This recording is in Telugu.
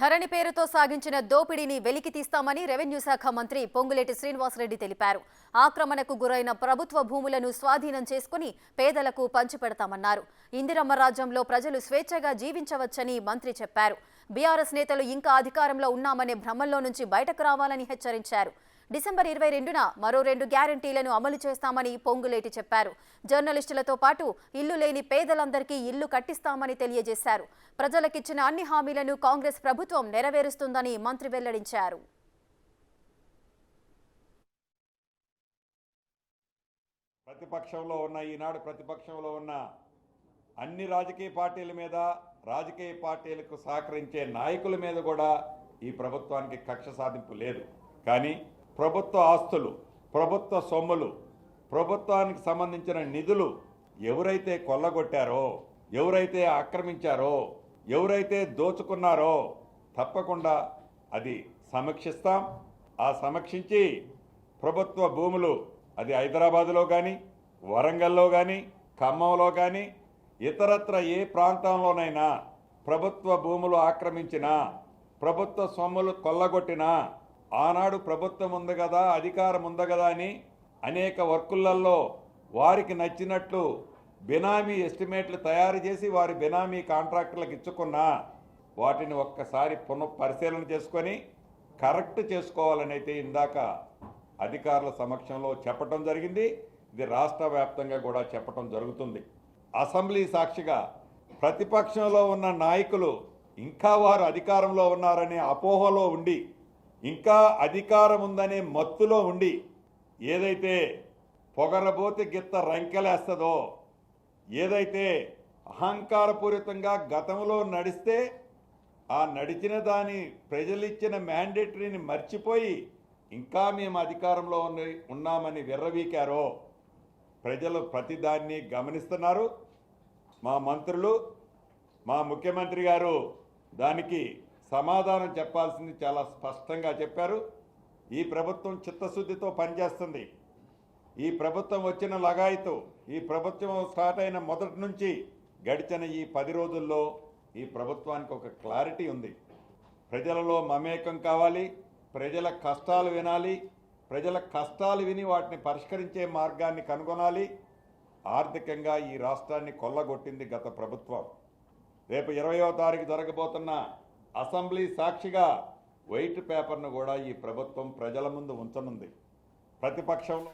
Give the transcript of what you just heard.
ధరణి పేరుతో సాగించిన దోపిడీని వెలికి తీస్తామని రెవెన్యూ శాఖ మంత్రి పొంగులేటి శ్రీనివాసరెడ్డి తెలిపారు. ఆక్రమణకు గురైన ప్రభుత్వ భూములను స్వాధీనం చేసుకుని పేదలకు పంచిపెడతామన్నారు. ఇందిరమ్మ రాజ్యంలో ప్రజలు స్వేచ్ఛగా జీవించవచ్చని మంత్రి చెప్పారు. బీఆర్ఎస్ నేతలు ఇంకా అధికారంలో ఉన్నామనే భ్రమంలో నుంచి బయటకు రావాలని హెచ్చరించారు. డిసెంబర్ 22న మరో 2 గ్యారంటీలను అమలు చేస్తామని పొంగులేటి చెప్పారు. జర్నలిస్టులతో పాటు ఇల్లు లేని పేదలందరికీ ఇల్లు కట్టిస్తామని తెలియజేశారు. ప్రజలకిచ్చిన అన్ని హామీలను కాంగ్రెస్ ప్రభుత్వం నెరవేరుస్తుందని మంత్రి వెల్లడించారు. ప్రతిపక్షంలో ఉన్న ఈనాడు ప్రతిపక్షంలో ఉన్న అన్ని రాజకీయ పార్టీల మీద, రాజకీయ పార్టీలకు సహకరించే నాయకుల మీద కూడా ఈ ప్రభుత్వానికి కక్ష సాధింపు లేదు. కానీ ప్రభుత్వ ఆస్తులు, ప్రభుత్వ సొమ్ములు, ప్రభుత్వానికి సంబంధించిన నిధులు ఎవరైతే కొల్లగొట్టారో, ఎవరైతే ఆక్రమించారో, ఎవరైతే దోచుకున్నారో తప్పకుండా అది సమీక్షిస్తాం. ఆ సమీక్షించి ప్రభుత్వ భూములు అది హైదరాబాదులో కానీ, వరంగల్లో కానీ, ఖమ్మంలో కానీ, ఇతరత్ర ఏ ప్రాంతంలోనైనా ప్రభుత్వ భూములు ఆక్రమించినా, ప్రభుత్వ సొమ్ములు కొల్లగొట్టినా, ఆనాడు ప్రభుత్వం ఉంది కదా, అధికారం ఉంది కదా అని అనేక వర్కులలో వారికి నచ్చినట్లు బినామీ ఎస్టిమేట్లు తయారు చేసి వారి బినామీ కాంట్రాక్టర్లకు ఇచ్చుకున్నా వాటిని ఒక్కసారి పునఃపరిశీలన చేసుకొని కరెక్ట్ చేసుకోవాలని అయితే ఇందాక అధికారుల సమక్షంలో చెప్పడం జరిగింది. ఇది రాష్ట్ర వ్యాప్తంగా కూడా చెప్పడం జరుగుతుంది. అసెంబ్లీ సాక్షిగా ప్రతిపక్షంలో ఉన్న నాయకులు ఇంకా వారు అధికారంలో ఉన్నారనే అపోహలో ఉండి, ఇంకా అధికారం ఉందనే మత్తులో ఉండి, ఏదైతే పొగరబోతి గిత్త రంకెలేస్తుందో, ఏదైతే అహంకారపూరితంగా గతంలో నడిస్తే ఆ నడిచిన దాని ప్రజలిచ్చిన మ్యాండేటరీని మర్చిపోయి ఇంకా మేము అధికారంలో ఉన్నామని విర్రవీకారో ప్రజలు ప్రతిదాన్ని గమనిస్తున్నారు. మా మంత్రులు, మా ముఖ్యమంత్రి గారు దానికి సమాధానం చెప్పాల్సింది చాలా స్పష్టంగా చెప్పారు. ఈ ప్రభుత్వం చిత్తశుద్ధితో పనిచేస్తుంది. ఈ ప్రభుత్వం వచ్చిన లగాయితో, ఈ ప్రభుత్వం స్టార్ట్ అయిన మొదటి నుంచి గడిచిన ఈ 10 రోజుల్లో ఈ ప్రభుత్వానికి ఒక క్లారిటీ ఉంది. ప్రజలలో మమేకం కావాలి, ప్రజల కష్టాలు వినాలి, ప్రజల కష్టాలు విని వాటిని పరిష్కరించే మార్గాన్ని కనుగొనాలి. ఆర్థికంగా ఈ రాష్ట్రాన్ని కొల్లగొట్టింది గత ప్రభుత్వం. రేపు 20వ తారీఖు జరగబోతున్న అసెంబ్లీ సాక్షిగా వైట్ పేపర్ను కూడా ఈ ప్రభుత్వం ప్రజల ముందు ఉంచనుంది. ప్రతిపక్షంలో